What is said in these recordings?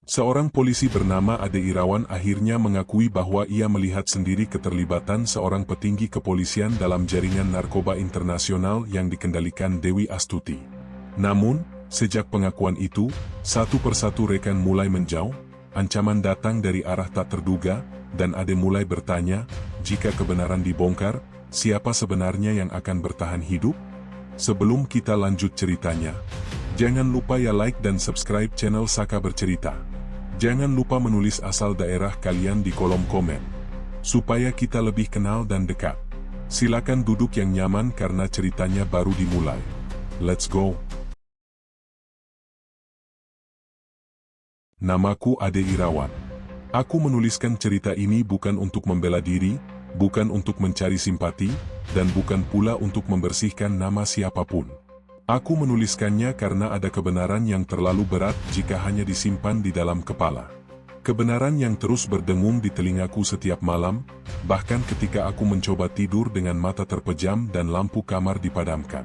Seorang polisi bernama Ade Irawan akhirnya mengakui bahwa ia melihat sendiri keterlibatan seorang petinggi kepolisian dalam jaringan narkoba internasional yang dikendalikan Dewi Astuti. Namun, sejak pengakuan itu, satu persatu rekan mulai menjauh, ancaman datang dari arah tak terduga, dan Ade mulai bertanya, jika kebenaran dibongkar, siapa sebenarnya yang akan bertahan hidup? Sebelum kita lanjut ceritanya, jangan lupa ya like dan subscribe channel Saka Bercerita. Jangan lupa menulis asal daerah kalian di kolom komen, supaya kita lebih kenal dan dekat. Silakan duduk yang nyaman karena ceritanya baru dimulai. Let's go! Namaku Ade Irawan. Aku menuliskan cerita ini bukan untuk membela diri, bukan untuk mencari simpati, dan bukan pula untuk membersihkan nama siapapun. Aku menuliskannya karena ada kebenaran yang terlalu berat jika hanya disimpan di dalam kepala. Kebenaran yang terus berdengung di telingaku setiap malam, bahkan ketika aku mencoba tidur dengan mata terpejam dan lampu kamar dipadamkan.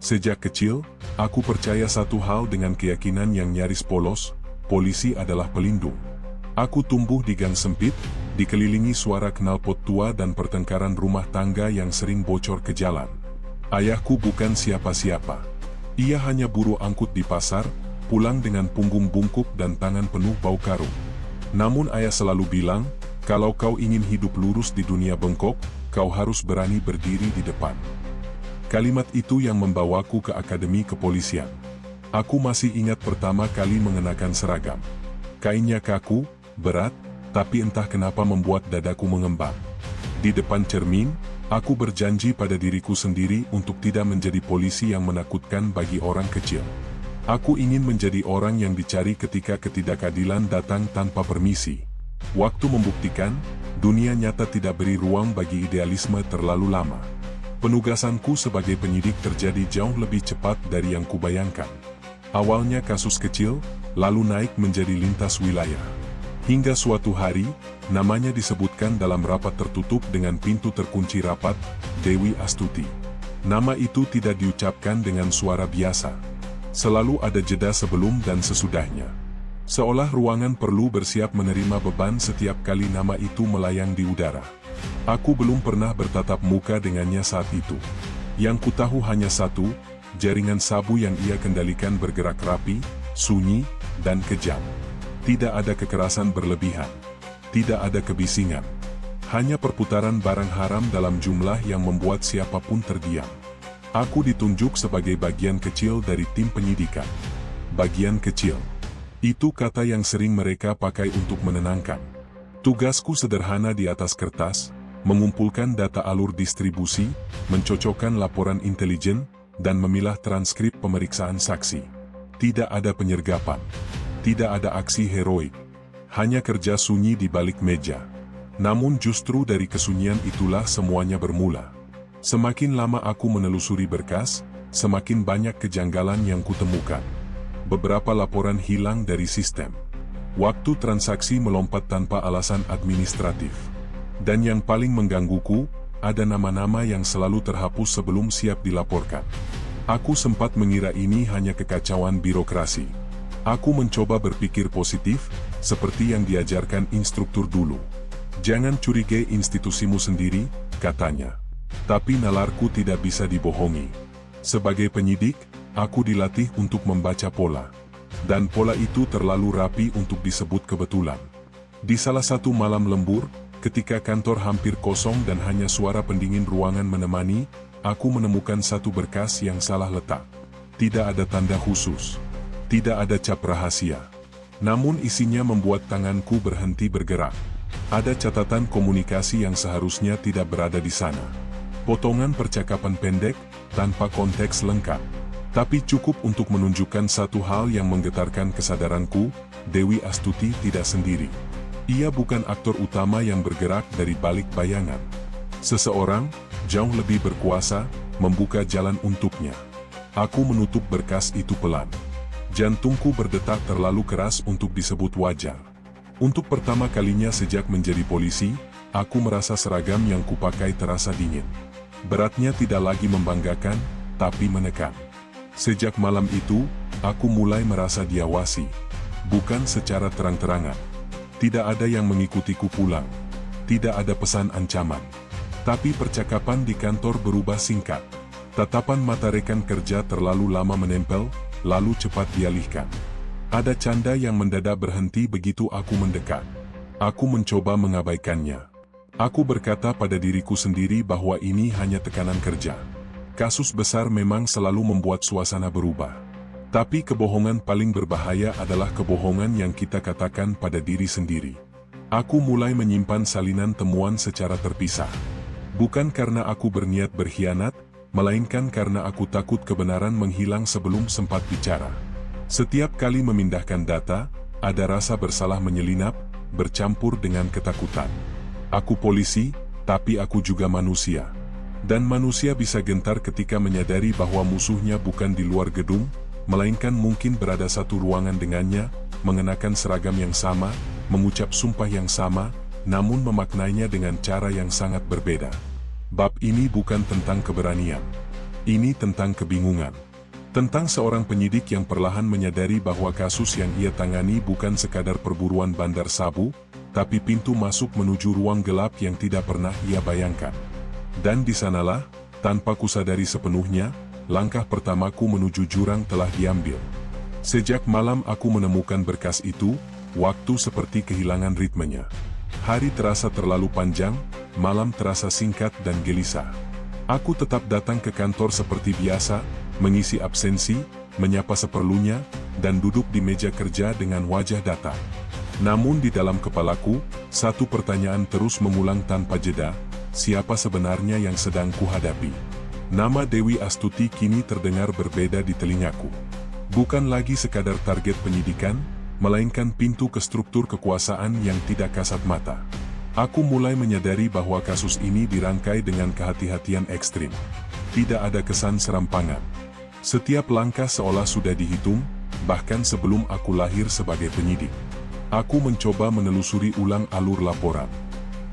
Sejak kecil, aku percaya satu hal dengan keyakinan yang nyaris polos, polisi adalah pelindung. Aku tumbuh di gang sempit, dikelilingi suara knalpot tua dan pertengkaran rumah tangga yang sering bocor ke jalan. Ayahku bukan siapa-siapa. Ia hanya buruh angkut di pasar, pulang dengan punggung bungkuk dan tangan penuh bau karung. Namun ayah selalu bilang, kalau kau ingin hidup lurus di dunia bengkok, kau harus berani berdiri di depan. Kalimat itu yang membawaku ke Akademi Kepolisian. Aku masih ingat pertama kali mengenakan seragam. Kainnya kaku, berat, tapi entah kenapa membuat dadaku mengembang. Di depan cermin, aku berjanji pada diriku sendiri untuk tidak menjadi polisi yang menakutkan bagi orang kecil. Aku ingin menjadi orang yang dicari ketika ketidakadilan datang tanpa permisi. Waktu membuktikan, dunia nyata tidak beri ruang bagi idealisme terlalu lama. Penugasanku sebagai penyidik terjadi jauh lebih cepat dari yang kubayangkan. Awalnya kasus kecil, lalu naik menjadi lintas wilayah. Hingga suatu hari, namanya disebutkan dalam rapat tertutup dengan pintu terkunci rapat, Dewi Astuti. Nama itu tidak diucapkan dengan suara biasa. Selalu ada jeda sebelum dan sesudahnya. Seolah ruangan perlu bersiap menerima beban setiap kali nama itu melayang di udara. Aku belum pernah bertatap muka dengannya saat itu. Yang kutahu hanya satu, jaringan sabu yang ia kendalikan bergerak rapi, sunyi, dan kejam. Tidak ada kekerasan berlebihan. Tidak ada kebisingan. Hanya perputaran barang haram dalam jumlah yang membuat siapapun terdiam. Aku ditunjuk sebagai bagian kecil dari tim penyidikan. Bagian kecil. Itu kata yang sering mereka pakai untuk menenangkan. Tugasku sederhana di atas kertas, mengumpulkan data alur distribusi, mencocokkan laporan intelijen, dan memilah transkrip pemeriksaan saksi. Tidak ada penyergapan. Tidak ada aksi heroik. Hanya kerja sunyi di balik meja. Namun justru dari kesunyian itulah semuanya bermula. Semakin lama aku menelusuri berkas, semakin banyak kejanggalan yang kutemukan. Beberapa laporan hilang dari sistem. Waktu transaksi melompat tanpa alasan administratif. Dan yang paling menggangguku, ada nama-nama yang selalu terhapus sebelum siap dilaporkan. Aku sempat mengira ini hanya kekacauan birokrasi. Aku mencoba berpikir positif, seperti yang diajarkan instruktur dulu. Jangan curigai institusimu sendiri, katanya. Tapi nalarku tidak bisa dibohongi. Sebagai penyidik, aku dilatih untuk membaca pola. Dan pola itu terlalu rapi untuk disebut kebetulan. Di salah satu malam lembur, ketika kantor hampir kosong dan hanya suara pendingin ruangan menemani, aku menemukan satu berkas yang salah letak. Tidak ada tanda khusus. Tidak ada cap rahasia. Namun isinya membuat tanganku berhenti bergerak. Ada catatan komunikasi yang seharusnya tidak berada di sana. Potongan percakapan pendek, tanpa konteks lengkap. Tapi cukup untuk menunjukkan satu hal yang menggetarkan kesadaranku, Dewi Astuti tidak sendiri. Ia bukan aktor utama yang bergerak dari balik bayangan. Seseorang, jauh lebih berkuasa, membuka jalan untuknya. Aku menutup berkas itu pelan. Jantungku berdetak terlalu keras untuk disebut wajar. Untuk pertama kalinya sejak menjadi polisi, aku merasa seragam yang kupakai terasa dingin. Beratnya tidak lagi membanggakan, tapi menekan. Sejak malam itu, aku mulai merasa diawasi. Bukan secara terang-terangan. Tidak ada yang mengikutiku pulang. Tidak ada pesan ancaman. Tapi percakapan di kantor berubah singkat. Tatapan mata rekan kerja terlalu lama menempel, lalu cepat dialihkan. Ada canda yang mendadak berhenti begitu aku mendekat. Aku mencoba mengabaikannya. Aku berkata pada diriku sendiri bahwa ini hanya tekanan kerja. Kasus besar memang selalu membuat suasana berubah. Tapi kebohongan paling berbahaya adalah kebohongan yang kita katakan pada diri sendiri. Aku mulai menyimpan salinan temuan secara terpisah. Bukan karena aku berniat berkhianat, melainkan karena aku takut kebenaran menghilang sebelum sempat bicara. Setiap kali memindahkan data, ada rasa bersalah menyelinap, bercampur dengan ketakutan. Aku polisi, tapi aku juga manusia. Dan manusia bisa gentar ketika menyadari bahwa musuhnya bukan di luar gedung, melainkan mungkin berada satu ruangan dengannya, mengenakan seragam yang sama, mengucap sumpah yang sama, namun memaknainya dengan cara yang sangat berbeda. Bab ini bukan tentang keberanian. Ini tentang kebingungan. Tentang seorang penyidik yang perlahan menyadari bahwa kasus yang ia tangani bukan sekadar perburuan bandar sabu, tapi pintu masuk menuju ruang gelap yang tidak pernah ia bayangkan. Dan di sanalah, tanpa kusadari sepenuhnya, langkah pertamaku menuju jurang telah diambil. Sejak malam aku menemukan berkas itu, waktu seperti kehilangan ritmenya. Hari terasa terlalu panjang, malam terasa singkat dan gelisah. Aku tetap datang ke kantor seperti biasa, mengisi absensi, menyapa seperlunya, dan duduk di meja kerja dengan wajah datar. Namun di dalam kepalaku, satu pertanyaan terus mengulang tanpa jeda, siapa sebenarnya yang sedang kuhadapi? Nama Dewi Astuti kini terdengar berbeda di telingaku. Bukan lagi sekadar target penyidikan, melainkan pintu ke struktur kekuasaan yang tidak kasat mata. Aku mulai menyadari bahwa kasus ini dirangkai dengan kehati-hatian ekstrim. Tidak ada kesan serampangan. Setiap langkah seolah sudah dihitung, bahkan sebelum aku lahir sebagai penyidik. Aku mencoba menelusuri ulang alur laporan.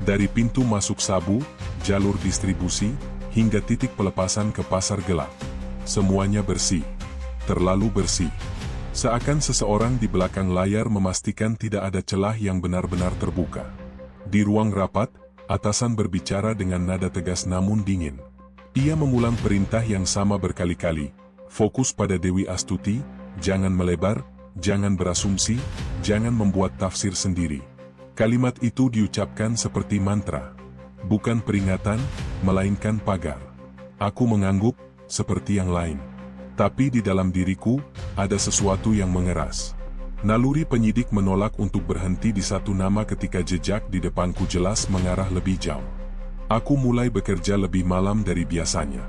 Dari pintu masuk sabu, jalur distribusi, hingga titik pelepasan ke pasar gelap. Semuanya bersih. Terlalu bersih. Seakan seseorang di belakang layar memastikan tidak ada celah yang benar-benar terbuka. Di ruang rapat, atasan berbicara dengan nada tegas namun dingin. Ia mengulang perintah yang sama berkali-kali. Fokus pada Dewi Astuti, jangan melebar, jangan berasumsi, jangan membuat tafsir sendiri. Kalimat itu diucapkan seperti mantra. Bukan peringatan, melainkan pagar. Aku mengangguk, seperti yang lain. Tapi di dalam diriku, ada sesuatu yang mengeras. Naluri penyidik menolak untuk berhenti di satu nama ketika jejak di depanku jelas mengarah lebih jauh. Aku mulai bekerja lebih malam dari biasanya.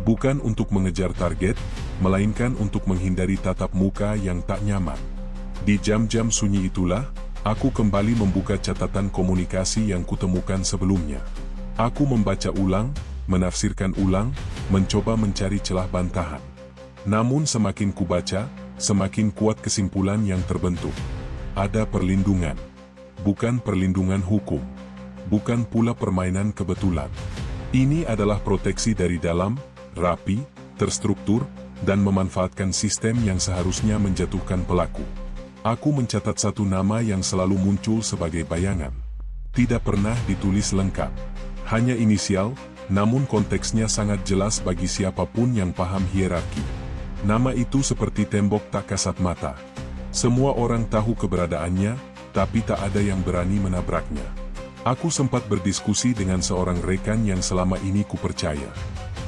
Bukan untuk mengejar target, melainkan untuk menghindari tatap muka yang tak nyaman. Di jam-jam sunyi itulah, aku kembali membuka catatan komunikasi yang kutemukan sebelumnya. Aku membaca ulang, menafsirkan ulang, mencoba mencari celah bantahan. Namun semakin kubaca, semakin kuat kesimpulan yang terbentuk. Ada perlindungan. Bukan perlindungan hukum. Bukan pula permainan kebetulan. Ini adalah proteksi dari dalam, rapi, terstruktur, dan memanfaatkan sistem yang seharusnya menjatuhkan pelaku. Aku mencatat satu nama yang selalu muncul sebagai bayangan. Tidak pernah ditulis lengkap. Hanya inisial, namun konteksnya sangat jelas bagi siapapun yang paham hierarki. Nama itu seperti tembok tak kasat mata. Semua orang tahu keberadaannya, tapi tak ada yang berani menabraknya. Aku sempat berdiskusi dengan seorang rekan yang selama ini kupercaya.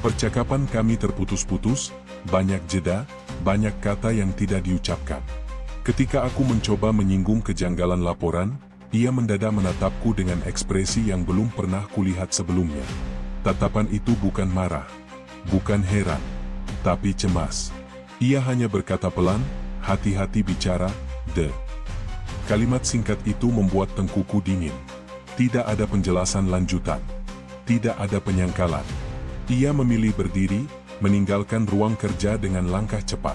Percakapan kami terputus-putus, banyak jeda, banyak kata yang tidak diucapkan. Ketika aku mencoba menyinggung kejanggalan laporan, ia mendadak menatapku dengan ekspresi yang belum pernah kulihat sebelumnya. Tatapan itu bukan marah, bukan heran, tapi cemas. Ia hanya berkata pelan, hati-hati bicara, De. Kalimat singkat itu membuat tengkuku dingin. Tidak ada penjelasan lanjutan. Tidak ada penyangkalan. Ia memilih berdiri, meninggalkan ruang kerja dengan langkah cepat.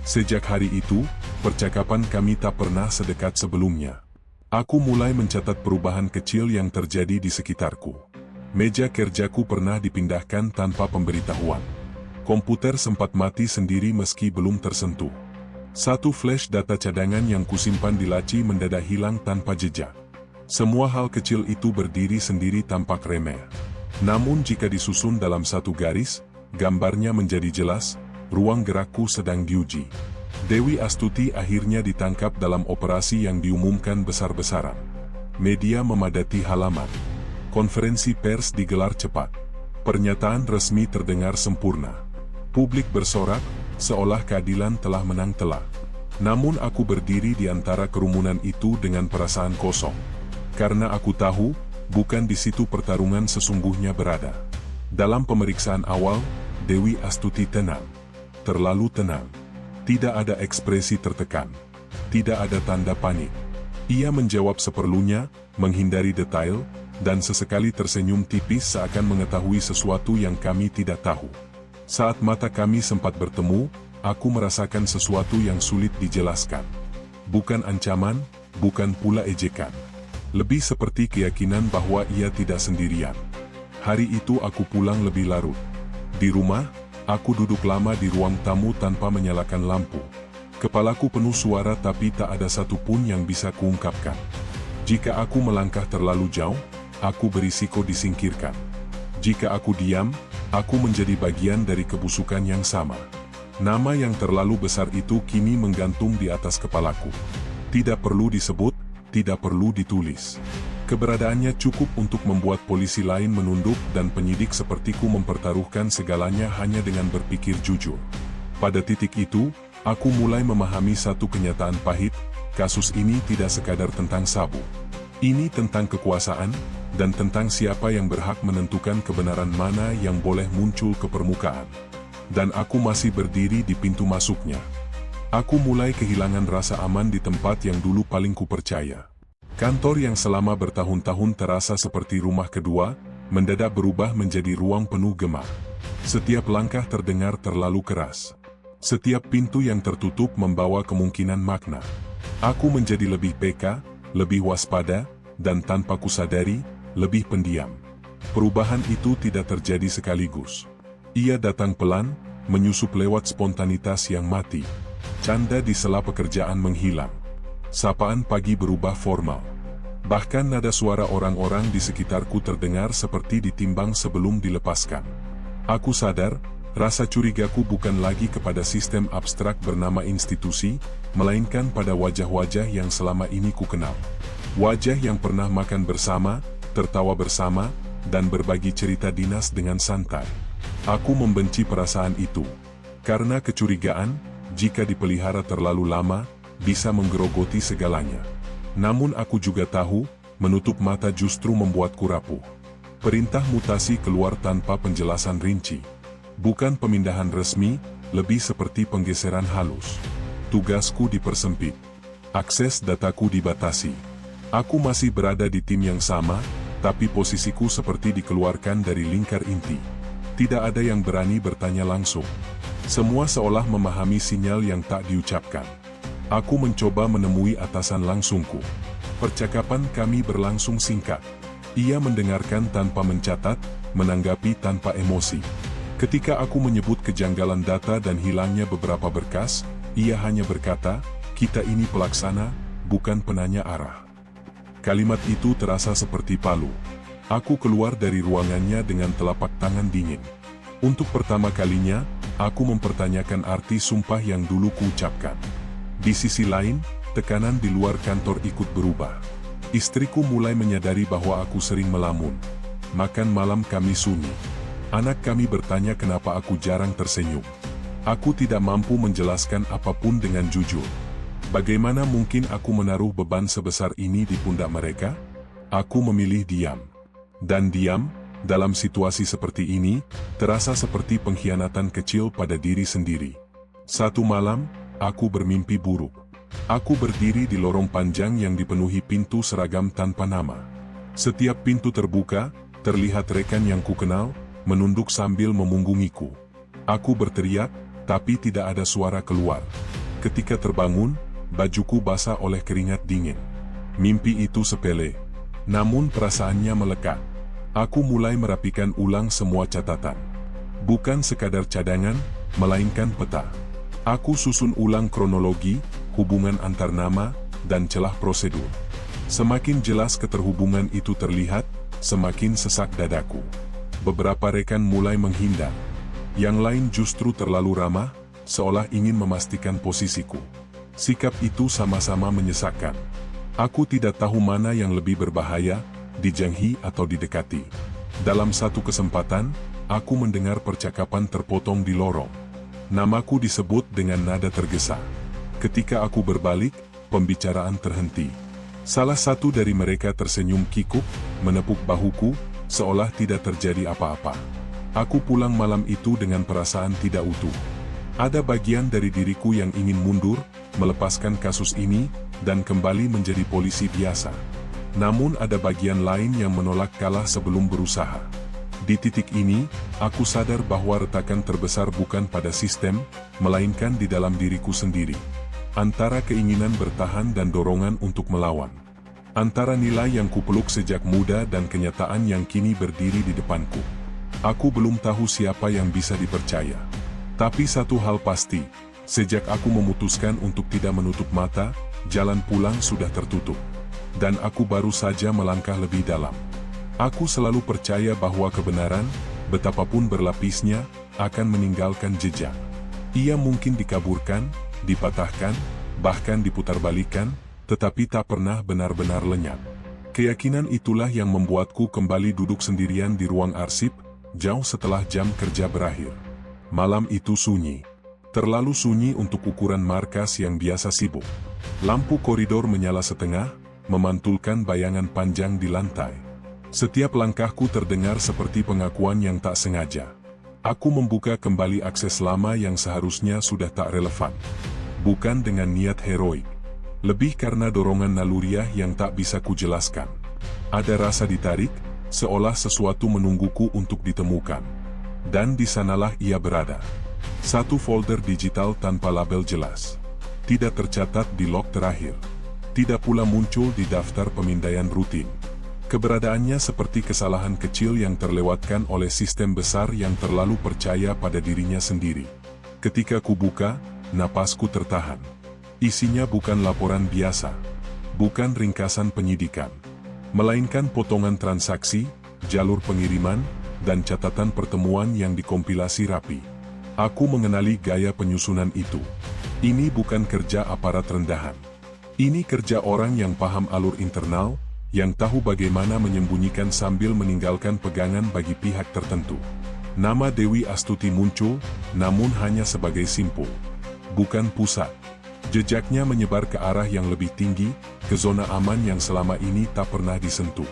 Sejak hari itu, percakapan kami tak pernah sedekat sebelumnya. Aku mulai mencatat perubahan kecil yang terjadi di sekitarku. Meja kerjaku pernah dipindahkan tanpa pemberitahuan. Komputer sempat mati sendiri meski belum tersentuh. Satu flash data cadangan yang kusimpan di laci mendadak hilang tanpa jejak. Semua hal kecil itu berdiri sendiri tampak remeh. Namun jika disusun dalam satu garis, gambarnya menjadi jelas, ruang gerakku sedang diuji. Dewi Astuti akhirnya ditangkap dalam operasi yang diumumkan besar-besaran. Media memadati halaman. Konferensi pers digelar cepat. Pernyataan resmi terdengar sempurna. Publik bersorak, seolah keadilan telah menang telak. Namun aku berdiri di antara kerumunan itu dengan perasaan kosong. Karena aku tahu, bukan di situ pertarungan sesungguhnya berada. Dalam pemeriksaan awal, Dewi Astuti tenang. Terlalu tenang. Tidak ada ekspresi tertekan. Tidak ada tanda panik. Ia menjawab seperlunya, menghindari detail, dan sesekali tersenyum tipis seakan mengetahui sesuatu yang kami tidak tahu. Saat mata kami sempat bertemu, aku merasakan sesuatu yang sulit dijelaskan. Bukan ancaman, bukan pula ejekan. Lebih seperti keyakinan bahwa ia tidak sendirian. Hari itu aku pulang lebih larut. Di rumah, aku duduk lama di ruang tamu tanpa menyalakan lampu. Kepalaku penuh suara tapi tak ada satupun yang bisa kuungkapkan. Jika aku melangkah terlalu jauh, aku berisiko disingkirkan. Jika aku diam, aku menjadi bagian dari kebusukan yang sama. Nama yang terlalu besar itu kini menggantung di atas kepalaku. Tidak perlu disebut, tidak perlu ditulis. Keberadaannya cukup untuk membuat polisi lain menunduk dan penyidik sepertiku mempertaruhkan segalanya hanya dengan berpikir jujur. Pada titik itu, aku mulai memahami satu kenyataan pahit, kasus ini tidak sekadar tentang Sabu. Ini tentang kekuasaan, dan tentang siapa yang berhak menentukan kebenaran mana yang boleh muncul ke permukaan. Dan aku masih berdiri di pintu masuknya. Aku mulai kehilangan rasa aman di tempat yang dulu paling kupercaya. Kantor yang selama bertahun-tahun terasa seperti rumah kedua, mendadak berubah menjadi ruang penuh gema. Setiap langkah terdengar terlalu keras. Setiap pintu yang tertutup membawa kemungkinan makna. Aku menjadi lebih peka, lebih waspada, dan tanpa kusadari, lebih pendiam. Perubahan itu tidak terjadi sekaligus. Ia datang pelan, menyusup lewat spontanitas yang mati. Canda di sela pekerjaan menghilang. Sapaan pagi berubah formal. Bahkan nada suara orang-orang di sekitarku terdengar seperti ditimbang sebelum dilepaskan. Aku sadar, rasa curigaku bukan lagi kepada sistem abstrak bernama institusi, melainkan pada wajah-wajah yang selama ini kukenal. Wajah yang pernah makan bersama, tertawa bersama, dan berbagi cerita dinas dengan santai. Aku membenci perasaan itu. Karena kecurigaan, jika dipelihara terlalu lama, bisa menggerogoti segalanya. Namun aku juga tahu, menutup mata justru membuatku rapuh. Perintah mutasi keluar tanpa penjelasan rinci. Bukan pemindahan resmi, lebih seperti penggeseran halus. Tugasku dipersempit. Akses dataku dibatasi. Aku masih berada di tim yang sama, tapi posisiku seperti dikeluarkan dari lingkar inti. Tidak ada yang berani bertanya langsung. Semua seolah memahami sinyal yang tak diucapkan. Aku mencoba menemui atasan langsungku. Percakapan kami berlangsung singkat. Ia mendengarkan tanpa mencatat, menanggapi tanpa emosi. Ketika aku menyebut kejanggalan data dan hilangnya beberapa berkas, ia hanya berkata, "Kita ini pelaksana, bukan penanya arah." Kalimat itu terasa seperti palu. Aku keluar dari ruangannya dengan telapak tangan dingin. Untuk pertama kalinya, aku mempertanyakan arti sumpah yang dulu kuucapkan. Di sisi lain, tekanan di luar kantor ikut berubah. Istriku mulai menyadari bahwa aku sering melamun. Makan malam kami sunyi. Anak kami bertanya kenapa aku jarang tersenyum. Aku tidak mampu menjelaskan apapun dengan jujur. Bagaimana mungkin aku menaruh beban sebesar ini di pundak mereka? Aku memilih diam. Dan diam, dalam situasi seperti ini, terasa seperti pengkhianatan kecil pada diri sendiri. Satu malam, aku bermimpi buruk. Aku berdiri di lorong panjang yang dipenuhi pintu seragam tanpa nama. Setiap pintu terbuka, terlihat rekan yang kukenal, menunduk sambil memunggungiku. Aku berteriak, tapi tidak ada suara keluar. Ketika terbangun, bajuku basah oleh keringat dingin. Mimpi itu sepele, namun perasaannya melekat. Aku mulai merapikan ulang semua catatan. Bukan sekadar cadangan, melainkan peta. Aku susun ulang kronologi, hubungan antar nama, dan celah prosedur. Semakin jelas keterhubungan itu terlihat, semakin sesak dadaku. Beberapa rekan mulai menghindar. Yang lain justru terlalu ramah, seolah ingin memastikan posisiku. Sikap itu sama-sama menyesakkan. Aku tidak tahu mana yang lebih berbahaya, dijanghi atau didekati. Dalam satu kesempatan, aku mendengar percakapan terpotong di lorong. Namaku disebut dengan nada tergesa. Ketika aku berbalik, pembicaraan terhenti. Salah satu dari mereka tersenyum kikuk, menepuk bahuku, seolah tidak terjadi apa-apa. Aku pulang malam itu dengan perasaan tidak utuh. Ada bagian dari diriku yang ingin mundur, melepaskan kasus ini, dan kembali menjadi polisi biasa. Namun ada bagian lain yang menolak kalah sebelum berusaha. Di titik ini, aku sadar bahwa retakan terbesar bukan pada sistem, melainkan di dalam diriku sendiri. Antara keinginan bertahan dan dorongan untuk melawan. Antara nilai yang kupeluk sejak muda dan kenyataan yang kini berdiri di depanku. Aku belum tahu siapa yang bisa dipercaya. Tapi satu hal pasti, sejak aku memutuskan untuk tidak menutup mata, jalan pulang sudah tertutup. Dan aku baru saja melangkah lebih dalam. Aku selalu percaya bahwa kebenaran, betapapun berlapisnya, akan meninggalkan jejak. Ia mungkin dikaburkan, dipatahkan, bahkan diputarbalikkan, tetapi tak pernah benar-benar lenyap. Keyakinan itulah yang membuatku kembali duduk sendirian di ruang arsip, jauh setelah jam kerja berakhir. Malam itu sunyi. Terlalu sunyi untuk ukuran markas yang biasa sibuk. Lampu koridor menyala setengah, memantulkan bayangan panjang di lantai. Setiap langkahku terdengar seperti pengakuan yang tak sengaja. Aku membuka kembali akses lama yang seharusnya sudah tak relevan. Bukan dengan niat heroik. Lebih karena dorongan naluriah yang tak bisa kujelaskan. Ada rasa ditarik, seolah sesuatu menungguku untuk ditemukan. Dan di sanalah ia berada. Satu folder digital tanpa label jelas. Tidak tercatat di log terakhir. Tidak pula muncul di daftar pemindaian rutin. Keberadaannya seperti kesalahan kecil yang terlewatkan oleh sistem besar yang terlalu percaya pada dirinya sendiri. Ketika kubuka, napasku tertahan. Isinya bukan laporan biasa. Bukan ringkasan penyidikan. Melainkan potongan transaksi, jalur pengiriman, dan catatan pertemuan yang dikompilasi rapi. Aku mengenali gaya penyusunan itu. Ini bukan kerja aparat rendahan. Ini kerja orang yang paham alur internal, yang tahu bagaimana menyembunyikan sambil meninggalkan pegangan bagi pihak tertentu. Nama Dewi Astuti muncul, namun hanya sebagai simpul. Bukan pusat. Jejaknya menyebar ke arah yang lebih tinggi, ke zona aman yang selama ini tak pernah disentuh.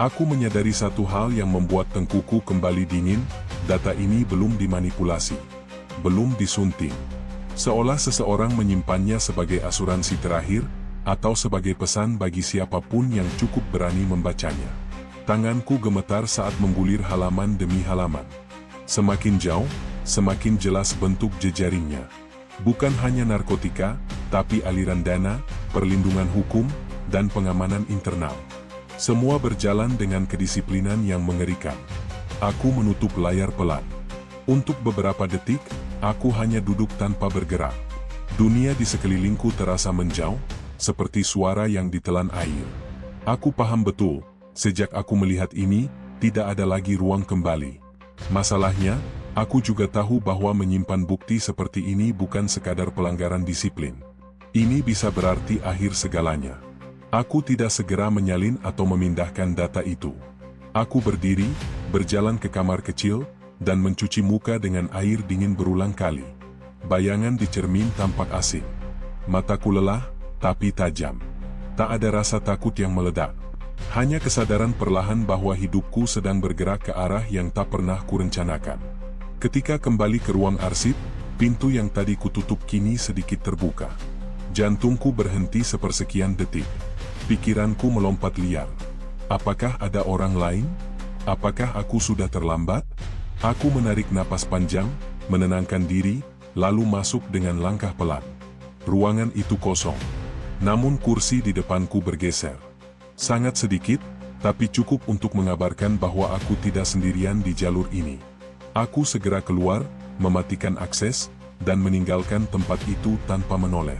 Aku menyadari satu hal yang membuat tengkuku kembali dingin, data ini belum dimanipulasi. Belum disunting. Seolah seseorang menyimpannya sebagai asuransi terakhir, atau sebagai pesan bagi siapapun yang cukup berani membacanya. Tanganku gemetar saat menggulir halaman demi halaman. Semakin jauh, semakin jelas bentuk jejaringnya. Bukan hanya narkotika, tapi aliran dana, perlindungan hukum, dan pengamanan internal. Semua berjalan dengan kedisiplinan yang mengerikan. Aku menutup layar pelan. Untuk beberapa detik, aku hanya duduk tanpa bergerak. Dunia di sekelilingku terasa menjauh, seperti suara yang ditelan air. Aku paham betul, sejak aku melihat ini, tidak ada lagi ruang kembali. Masalahnya, aku juga tahu bahwa menyimpan bukti seperti ini bukan sekadar pelanggaran disiplin. Ini bisa berarti akhir segalanya. Aku tidak segera menyalin atau memindahkan data itu. Aku berdiri, berjalan ke kamar kecil, dan mencuci muka dengan air dingin berulang kali. Bayangan di cermin tampak asing. Mataku lelah, tapi tajam. Tak ada rasa takut yang meledak. Hanya kesadaran perlahan bahwa hidupku sedang bergerak ke arah yang tak pernah kurencanakan. Ketika kembali ke ruang arsip, pintu yang tadi kututup kini sedikit terbuka. Jantungku berhenti sepersekian detik. Pikiranku melompat liar. Apakah ada orang lain? Apakah aku sudah terlambat? Aku menarik napas panjang, menenangkan diri, lalu masuk dengan langkah pelan. Ruangan itu kosong. Namun kursi di depanku bergeser. Sangat sedikit, tapi cukup untuk mengabarkan bahwa aku tidak sendirian di jalur ini. Aku segera keluar, mematikan akses, dan meninggalkan tempat itu tanpa menoleh.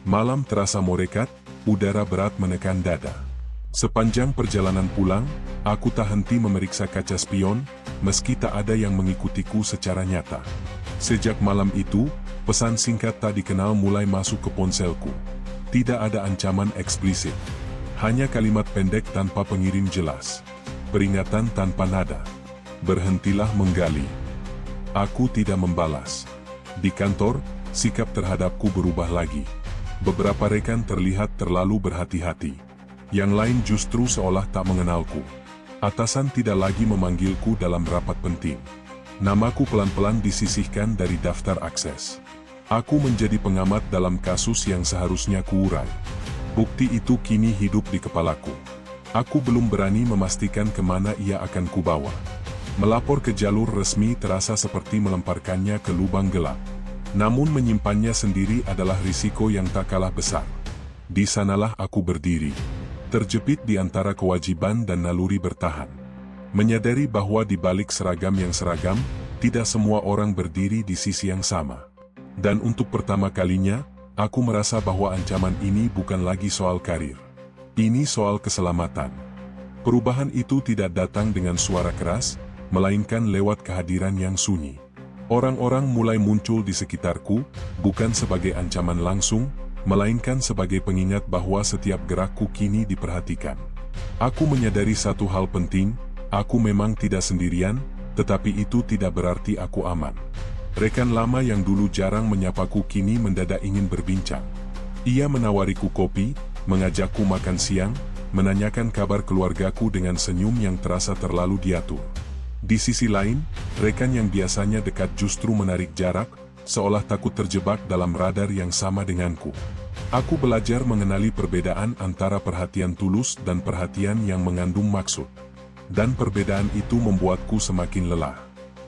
Malam terasa morekat, udara berat menekan dada. Sepanjang perjalanan pulang, aku tak henti memeriksa kaca spion, meski tak ada yang mengikutiku secara nyata. Sejak malam itu, pesan singkat tak dikenal mulai masuk ke ponselku. Tidak ada ancaman eksplisit. Hanya kalimat pendek tanpa pengirim jelas. Peringatan tanpa nada. Berhentilah menggali. Aku tidak membalas. Di kantor, sikap terhadapku berubah lagi. Beberapa rekan terlihat terlalu berhati-hati. Yang lain justru seolah tak mengenalku. Atasan tidak lagi memanggilku dalam rapat penting. Namaku pelan-pelan disisihkan dari daftar akses. Aku menjadi pengamat dalam kasus yang seharusnya kuurai. Bukti itu kini hidup di kepalaku. Aku belum berani memastikan kemana ia akan kubawa. Melapor ke jalur resmi terasa seperti melemparkannya ke lubang gelap. Namun menyimpannya sendiri adalah risiko yang tak kalah besar. Di sanalah aku berdiri, terjepit di antara kewajiban dan naluri bertahan. Menyadari bahwa di balik seragam yang seragam, tidak semua orang berdiri di sisi yang sama. Dan untuk pertama kalinya, aku merasa bahwa ancaman ini bukan lagi soal karir. Ini soal keselamatan. Perubahan itu tidak datang dengan suara keras, melainkan lewat kehadiran yang sunyi. Orang-orang mulai muncul di sekitarku, bukan sebagai ancaman langsung, melainkan sebagai pengingat bahwa setiap gerakku kini diperhatikan. Aku menyadari satu hal penting, aku memang tidak sendirian, tetapi itu tidak berarti aku aman. Rekan lama yang dulu jarang menyapaku kini mendadak ingin berbincang. Ia menawariku kopi, mengajakku makan siang, menanyakan kabar keluargaku dengan senyum yang terasa terlalu diatur. Di sisi lain, rekan yang biasanya dekat justru menarik jarak, seolah takut terjebak dalam radar yang sama denganku. Aku belajar mengenali perbedaan antara perhatian tulus dan perhatian yang mengandung maksud. Dan perbedaan itu membuatku semakin lelah.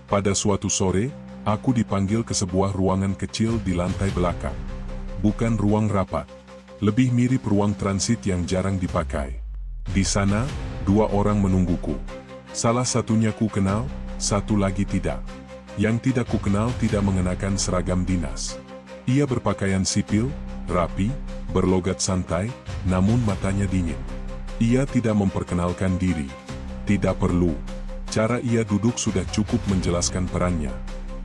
Pada suatu sore, aku dipanggil ke sebuah ruangan kecil di lantai belakang. Bukan ruang rapat. Lebih mirip ruang transit yang jarang dipakai. Di sana, 2 orang menungguku. Salah satunya ku kenal, satu lagi tidak. Yang tidak ku kenal tidak mengenakan seragam dinas. Ia berpakaian sipil, rapi, berlogat santai, namun matanya dingin. Ia tidak memperkenalkan diri. Tidak perlu. Cara ia duduk sudah cukup menjelaskan perannya.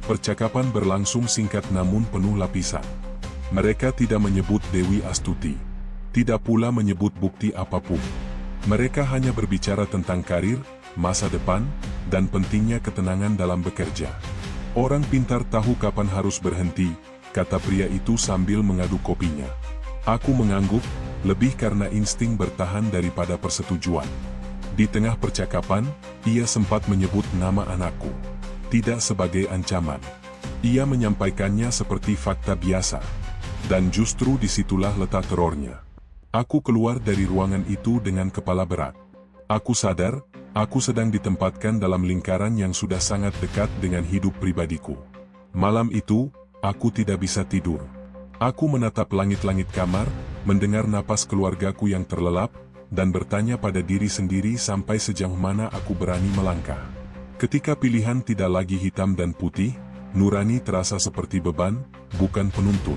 Percakapan berlangsung singkat namun penuh lapisan. Mereka tidak menyebut Dewi Astuti. Tidak pula menyebut bukti apapun. Mereka hanya berbicara tentang karir, masa depan, dan pentingnya ketenangan dalam bekerja. Orang pintar tahu kapan harus berhenti, kata pria itu sambil mengaduk kopinya. Aku mengangguk, lebih karena insting bertahan daripada persetujuan. Di tengah percakapan, ia sempat menyebut nama anakku. Tidak sebagai ancaman. Ia menyampaikannya seperti fakta biasa. Dan justru disitulah letak terornya. Aku keluar dari ruangan itu dengan kepala berat. Aku sadar, aku sedang ditempatkan dalam lingkaran yang sudah sangat dekat dengan hidup pribadiku. Malam itu, aku tidak bisa tidur. Aku menatap langit-langit kamar, mendengar napas keluargaku yang terlelap, dan bertanya pada diri sendiri sampai sejauh mana aku berani melangkah. Ketika pilihan tidak lagi hitam dan putih, nurani terasa seperti beban, bukan penuntun.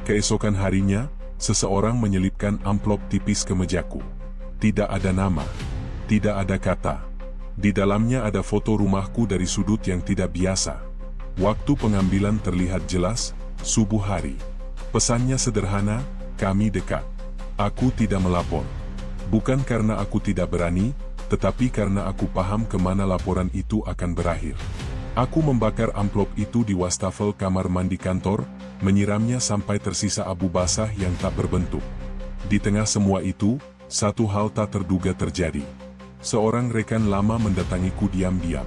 Keesokan harinya, seseorang menyelipkan amplop tipis ke mejaku. Tidak ada nama. Tidak ada kata. Di dalamnya ada foto rumahku dari sudut yang tidak biasa. Waktu pengambilan terlihat jelas, subuh hari. Pesannya sederhana, kami dekat. Aku tidak melapor. Bukan karena aku tidak berani, tetapi karena aku paham kemana laporan itu akan berakhir. Aku membakar amplop itu di wastafel kamar mandi kantor, menyiramnya sampai tersisa abu basah yang tak berbentuk. Di tengah semua itu, satu hal tak terduga terjadi. Seorang rekan lama mendatangiku diam-diam.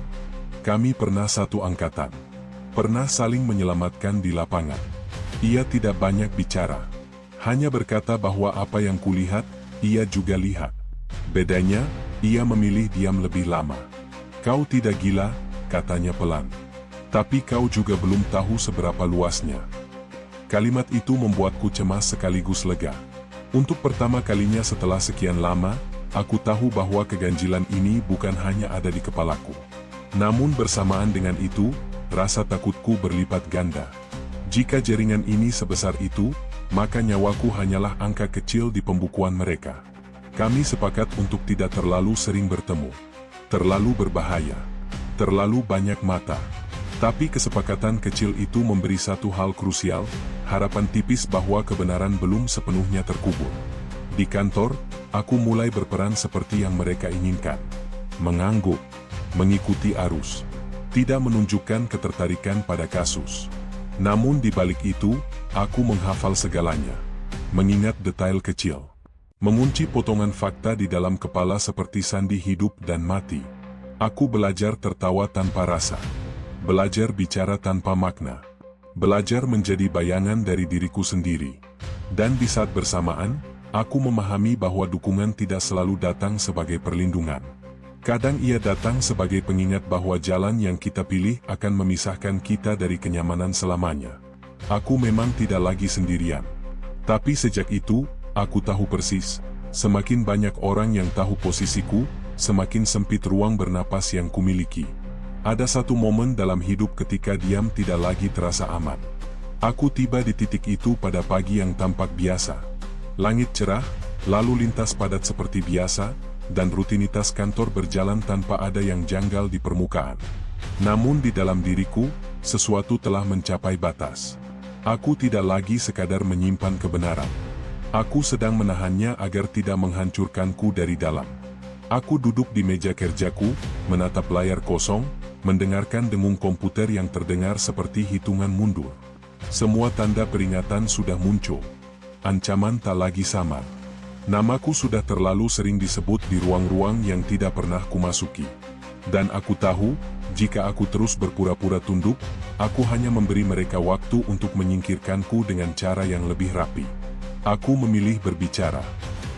Kami pernah satu angkatan. Pernah saling menyelamatkan di lapangan. Ia tidak banyak bicara. Hanya berkata bahwa apa yang kulihat, ia juga lihat. Bedanya, ia memilih diam lebih lama. Kau tidak gila, katanya pelan. Tapi kau juga belum tahu seberapa luasnya. Kalimat itu membuatku cemas sekaligus lega. Untuk pertama kalinya setelah sekian lama, aku tahu bahwa keganjilan ini bukan hanya ada di kepalaku. Namun bersamaan dengan itu, rasa takutku berlipat ganda. Jika jaringan ini sebesar itu, maka nyawaku hanyalah angka kecil di pembukuan mereka. Kami sepakat untuk tidak terlalu sering bertemu. Terlalu berbahaya. Terlalu banyak mata. Tapi kesepakatan kecil itu memberi satu hal krusial, harapan tipis bahwa kebenaran belum sepenuhnya terkubur. Di kantor, aku mulai berperan seperti yang mereka inginkan. Mengangguk, mengikuti arus, tidak menunjukkan ketertarikan pada kasus. Namun di balik itu, aku menghafal segalanya. Mengingat detail kecil. Mengunci potongan fakta di dalam kepala seperti sandi hidup dan mati. Aku belajar tertawa tanpa rasa. Belajar bicara tanpa makna. Belajar menjadi bayangan dari diriku sendiri. Dan di saat bersamaan, aku memahami bahwa dukungan tidak selalu datang sebagai perlindungan. Kadang ia datang sebagai pengingat bahwa jalan yang kita pilih akan memisahkan kita dari kenyamanan selamanya. Aku memang tidak lagi sendirian. Tapi sejak itu, aku tahu persis, semakin banyak orang yang tahu posisiku, semakin sempit ruang bernapas yang kumiliki. Ada satu momen dalam hidup ketika diam tidak lagi terasa aman. Aku tiba di titik itu pada pagi yang tampak biasa. Langit cerah, lalu lintas padat seperti biasa, dan rutinitas kantor berjalan tanpa ada yang janggal di permukaan. Namun di dalam diriku, sesuatu telah mencapai batas. Aku tidak lagi sekadar menyimpan kebenaran. Aku sedang menahannya agar tidak menghancurkanku dari dalam. Aku duduk di meja kerjaku, menatap layar kosong, mendengarkan dengung komputer yang terdengar seperti hitungan mundur. Semua tanda peringatan sudah muncul. Ancaman tak lagi samar. Namaku sudah terlalu sering disebut di ruang-ruang yang tidak pernah kumasuki. Dan aku tahu, jika aku terus berpura-pura tunduk, aku hanya memberi mereka waktu untuk menyingkirkanku dengan cara yang lebih rapi. Aku memilih berbicara.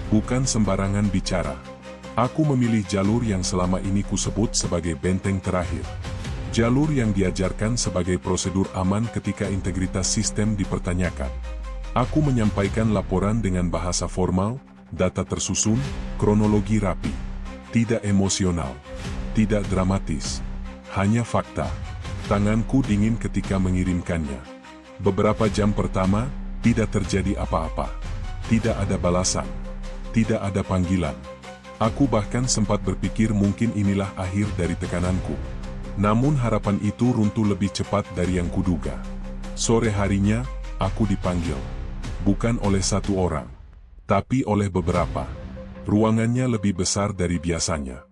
Bukan sembarangan bicara. Aku memilih jalur yang selama ini kusebut sebagai benteng terakhir. Jalur yang diajarkan sebagai prosedur aman ketika integritas sistem dipertanyakan. Aku menyampaikan laporan dengan bahasa formal, data tersusun, kronologi rapi. Tidak emosional. Tidak dramatis. Hanya fakta. Tanganku dingin ketika mengirimkannya. Beberapa jam pertama, tidak terjadi apa-apa. Tidak ada balasan. Tidak ada panggilan. Aku bahkan sempat berpikir mungkin inilah akhir dari tekananku. Namun harapan itu runtuh lebih cepat dari yang kuduga. Sore harinya, aku dipanggil. Bukan oleh satu orang, tapi oleh beberapa. Ruangannya lebih besar dari biasanya.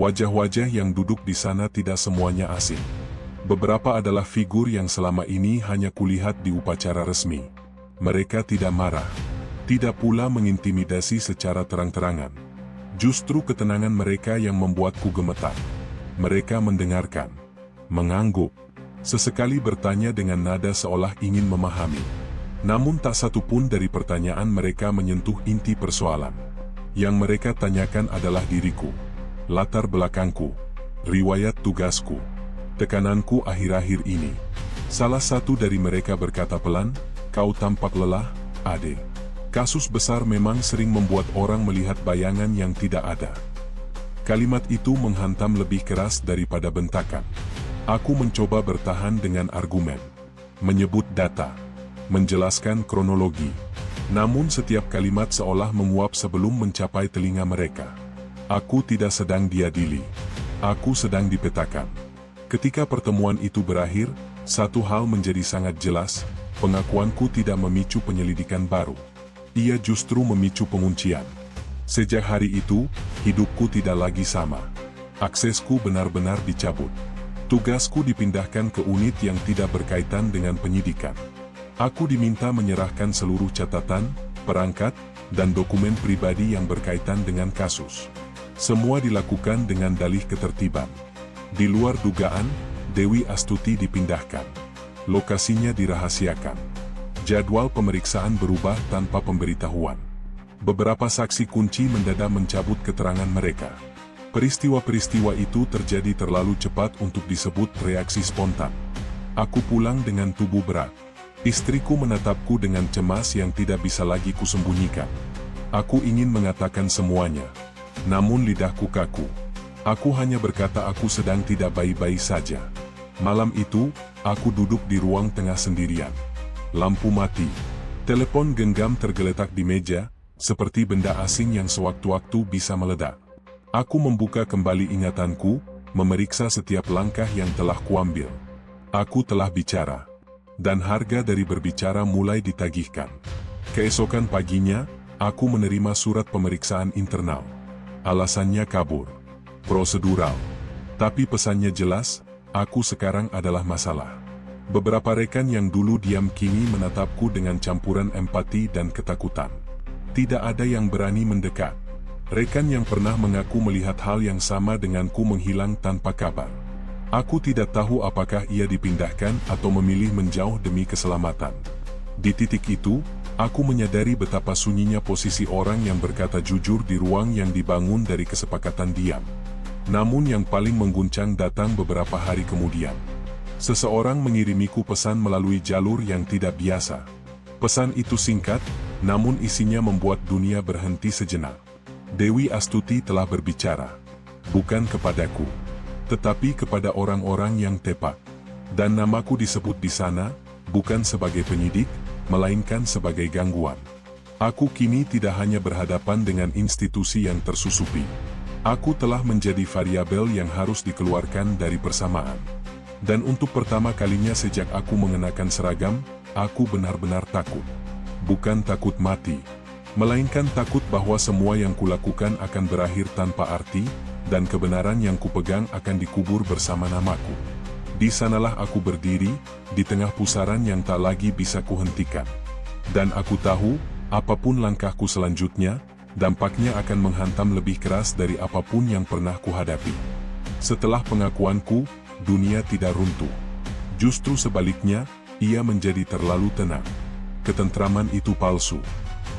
Wajah-wajah yang duduk di sana tidak semuanya asing. Beberapa adalah figur yang selama ini hanya kulihat di upacara resmi. Mereka tidak marah. Tidak pula mengintimidasi secara terang-terangan. Justru ketenangan mereka yang membuatku gemetar. Mereka mendengarkan. Mengangguk. Sesekali bertanya dengan nada seolah ingin memahami. Namun tak satu pun dari pertanyaan mereka menyentuh inti persoalan. Yang mereka tanyakan adalah diriku. Latar belakangku. Riwayat tugasku. Tekananku akhir-akhir ini. Salah satu dari mereka berkata pelan, "Kau tampak lelah, Ade." Kasus besar memang sering membuat orang melihat bayangan yang tidak ada. Kalimat itu menghantam lebih keras daripada bentakan. Aku mencoba bertahan dengan argumen. Menyebut data. Menjelaskan kronologi. Namun setiap kalimat seolah menguap sebelum mencapai telinga mereka. Aku tidak sedang diadili. Aku sedang dipetakan. Ketika pertemuan itu berakhir, satu hal menjadi sangat jelas, pengakuanku tidak memicu penyelidikan baru. Ia justru memicu penguncian. Sejak hari itu, hidupku tidak lagi sama. Aksesku benar-benar dicabut. Tugasku dipindahkan ke unit yang tidak berkaitan dengan penyidikan. Aku diminta menyerahkan seluruh catatan, perangkat, dan dokumen pribadi yang berkaitan dengan kasus. Semua dilakukan dengan dalih ketertiban. Di luar dugaan, Dewi Astuti dipindahkan. Lokasinya dirahasiakan. Jadwal pemeriksaan berubah tanpa pemberitahuan. Beberapa saksi kunci mendadak mencabut keterangan mereka. Peristiwa-peristiwa itu terjadi terlalu cepat untuk disebut reaksi spontan. Aku pulang dengan tubuh berat. Istriku menatapku dengan cemas yang tidak bisa lagi kusembunyikan. Aku ingin mengatakan semuanya. Namun lidahku kaku. Aku hanya berkata aku sedang tidak baik-baik saja. Malam itu, aku duduk di ruang tengah sendirian. lampu mati. Telepon genggam tergeletak di meja, seperti benda asing yang sewaktu-waktu bisa meledak. Aku membuka kembali ingatanku, memeriksa setiap langkah yang telah kuambil. Aku telah bicara. Dan harga dari berbicara mulai ditagihkan. Keesokan paginya, aku menerima surat pemeriksaan internal. Alasannya kabur. Prosedural. Tapi pesannya jelas, aku sekarang adalah masalah. Beberapa rekan yang dulu diam kini menatapku dengan campuran empati dan ketakutan. Tidak ada yang berani mendekat. Rekan yang pernah mengaku melihat hal yang sama denganku menghilang tanpa kabar. Aku tidak tahu apakah ia dipindahkan atau memilih menjauh demi keselamatan. Di titik itu, aku menyadari betapa sunyinya posisi orang yang berkata jujur di ruang yang dibangun dari kesepakatan diam. Namun yang paling mengguncang datang beberapa hari kemudian. Seseorang mengirimiku pesan melalui jalur yang tidak biasa. Pesan itu singkat, namun isinya membuat dunia berhenti sejenak. Dewi Astuti telah berbicara. Bukan kepadaku, tetapi kepada orang-orang yang tepat. Dan namaku disebut di sana, bukan sebagai penyidik, melainkan sebagai gangguan. Aku kini tidak hanya berhadapan dengan institusi yang tersusupi. Aku telah menjadi variabel yang harus dikeluarkan dari persamaan. Dan untuk pertama kalinya sejak aku mengenakan seragam, aku benar-benar takut. Bukan takut mati, melainkan takut bahwa semua yang kulakukan akan berakhir tanpa arti, dan kebenaran yang kupegang akan dikubur bersama namaku. Di sanalah aku berdiri, di tengah pusaran yang tak lagi bisa kuhentikan. Dan aku tahu, apapun langkahku selanjutnya, dampaknya akan menghantam lebih keras dari apapun yang pernah kuhadapi. Setelah pengakuanku, dunia tidak runtuh. Justru sebaliknya, ia menjadi terlalu tenang. Ketentraman itu palsu.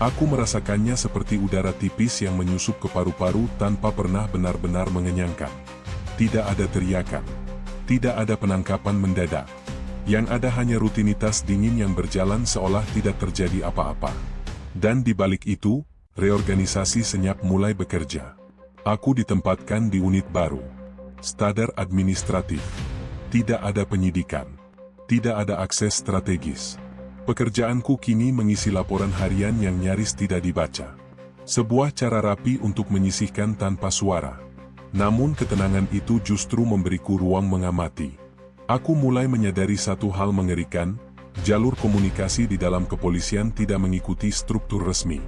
Aku merasakannya seperti udara tipis yang menyusup ke paru-paru tanpa pernah benar-benar mengenyangkan. Tidak ada teriakan. Tidak ada penangkapan mendadak. Yang ada hanya rutinitas dingin yang berjalan seolah tidak terjadi apa-apa. Dan di balik itu, reorganisasi senyap mulai bekerja. Aku ditempatkan di unit baru. Standar administratif. Tidak ada penyidikan. Tidak ada akses strategis. Pekerjaanku kini mengisi laporan harian yang nyaris tidak dibaca. Sebuah cara rapi untuk menyisihkan tanpa suara. Namun ketenangan itu justru memberiku ruang mengamati. Aku mulai menyadari satu hal mengerikan, jalur komunikasi di dalam kepolisian tidak mengikuti struktur resmi.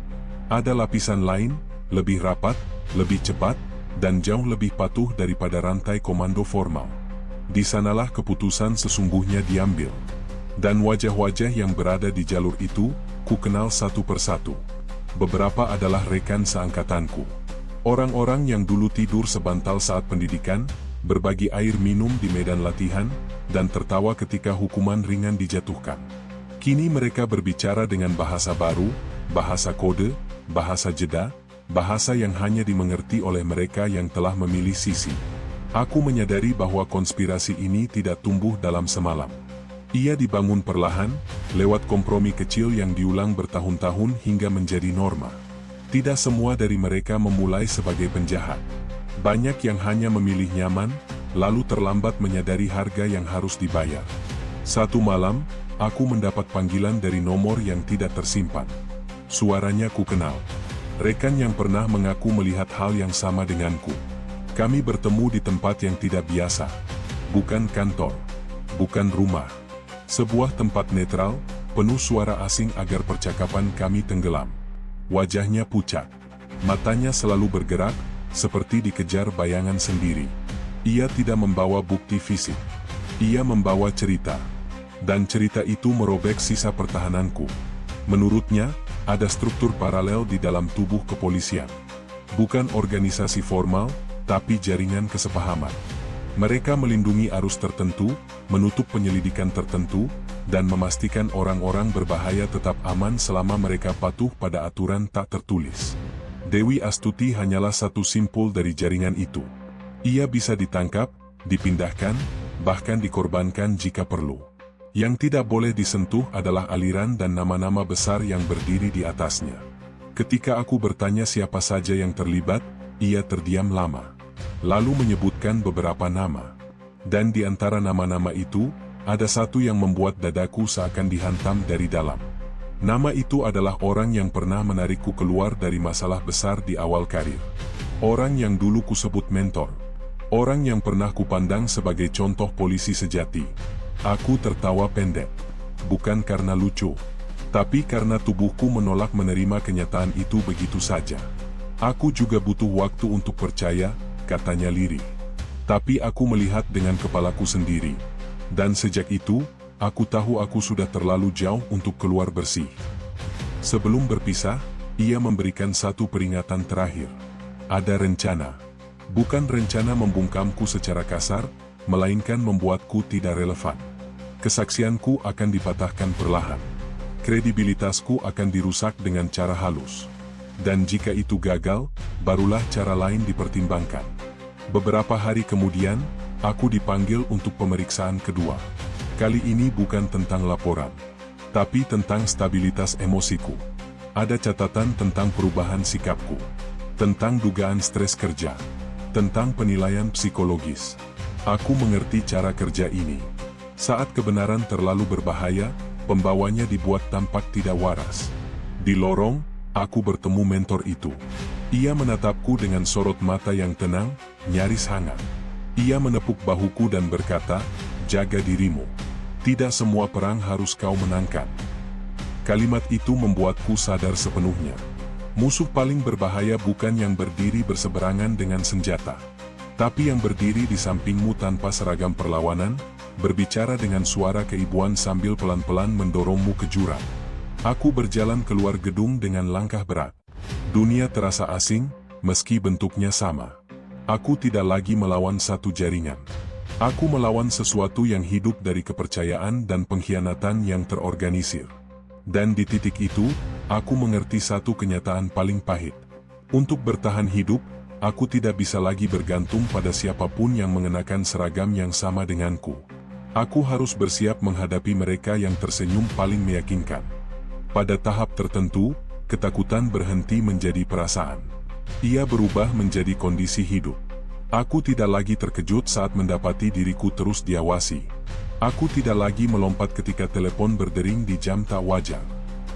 Ada lapisan lain, lebih rapat, lebih cepat, dan jauh lebih patuh daripada rantai komando formal. Di sanalah keputusan sesungguhnya diambil. Dan wajah-wajah yang berada di jalur itu, ku kenal satu persatu. Beberapa adalah rekan seangkatanku. Orang-orang yang dulu tidur sebantal saat pendidikan, berbagi air minum di medan latihan, dan tertawa ketika hukuman ringan dijatuhkan. Kini mereka berbicara dengan bahasa baru, bahasa kode, bahasa jeda, bahasa yang hanya dimengerti oleh mereka yang telah memilih sisi. Aku menyadari bahwa konspirasi ini tidak tumbuh dalam semalam. Ia dibangun perlahan, lewat kompromi kecil yang diulang bertahun-tahun hingga menjadi norma. Tidak semua dari mereka memulai sebagai penjahat. Banyak yang hanya memilih nyaman, lalu terlambat menyadari harga yang harus dibayar. Satu malam, aku mendapat panggilan dari nomor yang tidak tersimpan. Suaranya ku kenal. Rekan yang pernah mengaku melihat hal yang sama denganku. Kami bertemu di tempat yang tidak biasa. Bukan kantor. Bukan rumah. Sebuah tempat netral, penuh suara asing agar percakapan kami tenggelam. Wajahnya pucat. Matanya selalu bergerak, seperti dikejar bayangan sendiri. Ia tidak membawa bukti fisik. Ia membawa cerita. Dan cerita itu merobek sisa pertahananku. Menurutnya, ada struktur paralel di dalam tubuh kepolisian. Bukan organisasi formal, tapi jaringan kesepahaman. Mereka melindungi arus tertentu, menutup penyelidikan tertentu, dan memastikan orang-orang berbahaya tetap aman selama mereka patuh pada aturan tak tertulis. Dewi Astuti hanyalah satu simpul dari jaringan itu. Ia bisa ditangkap, dipindahkan, bahkan dikorbankan jika perlu. Yang tidak boleh disentuh adalah aliran dan nama-nama besar yang berdiri di atasnya. Ketika aku bertanya siapa saja yang terlibat, ia terdiam lama. Lalu menyebutkan beberapa nama. Dan di antara nama-nama itu, ada satu yang membuat dadaku seakan dihantam dari dalam. Nama itu adalah orang yang pernah menarikku keluar dari masalah besar di awal karir. Orang yang dulu kusebut mentor. Orang yang pernah kupandang sebagai contoh polisi sejati. Aku tertawa pendek. Bukan karena lucu, tapi karena tubuhku menolak menerima kenyataan itu begitu saja. Aku juga butuh waktu untuk percaya, katanya lirih. Tapi aku melihat dengan kepalaku sendiri. Dan sejak itu, aku tahu aku sudah terlalu jauh untuk keluar bersih. Sebelum berpisah, ia memberikan satu peringatan terakhir. Ada rencana. Bukan rencana membungkamku secara kasar, melainkan membuatku tidak relevan. Kesaksianku akan dipatahkan perlahan. Kredibilitasku akan dirusak dengan cara halus. Dan jika itu gagal, barulah cara lain dipertimbangkan. Beberapa hari kemudian, aku dipanggil untuk pemeriksaan kedua. Kali ini bukan tentang laporan, tapi tentang stabilitas emosiku. Ada catatan tentang perubahan sikapku, tentang dugaan stres kerja, tentang penilaian psikologis. Aku mengerti cara kerja ini. Saat kebenaran terlalu berbahaya, pembawanya dibuat tampak tidak waras. Di lorong, aku bertemu mentor itu. Ia menatapku dengan sorot mata yang tenang, nyaris hangat. Ia menepuk bahuku dan berkata, "Jaga dirimu. Tidak semua perang harus kau menangkan." Kalimat itu membuatku sadar sepenuhnya. Musuh paling berbahaya bukan yang berdiri berseberangan dengan senjata, tapi yang berdiri di sampingmu tanpa seragam perlawanan, berbicara dengan suara keibuan sambil pelan-pelan mendorongmu ke jurang. Aku berjalan keluar gedung dengan langkah berat. Dunia terasa asing, meski bentuknya sama. Aku tidak lagi melawan satu jaringan. Aku melawan sesuatu yang hidup dari kepercayaan dan pengkhianatan yang terorganisir. Dan di titik itu, aku mengerti satu kenyataan paling pahit. Untuk bertahan hidup, aku tidak bisa lagi bergantung pada siapapun yang mengenakan seragam yang sama denganku. Aku harus bersiap menghadapi mereka yang tersenyum paling meyakinkan. Pada tahap tertentu, ketakutan berhenti menjadi perasaan. Ia berubah menjadi kondisi hidup. Aku tidak lagi terkejut saat mendapati diriku terus diawasi. Aku tidak lagi melompat ketika telepon berdering di jam tak wajar.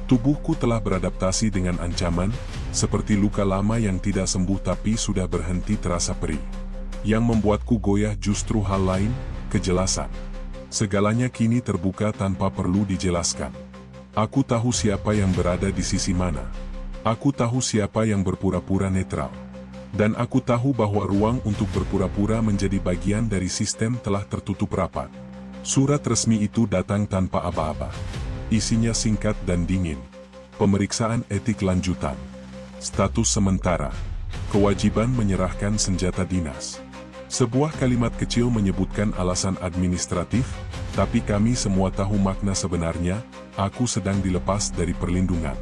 Tubuhku telah beradaptasi dengan ancaman, seperti luka lama yang tidak sembuh tapi sudah berhenti terasa perih. Yang membuatku goyah justru hal lain, kejelasan. Segalanya kini terbuka tanpa perlu dijelaskan. Aku tahu siapa yang berada di sisi mana. Aku tahu siapa yang berpura-pura netral. Dan aku tahu bahwa ruang untuk berpura-pura menjadi bagian dari sistem telah tertutup rapat. Surat resmi itu datang tanpa aba-aba. Isinya singkat dan dingin. Pemeriksaan etik lanjutan. Status sementara. Kewajiban menyerahkan senjata dinas. Sebuah kalimat kecil menyebutkan alasan administratif, tapi kami semua tahu makna sebenarnya, aku sedang dilepas dari perlindungan.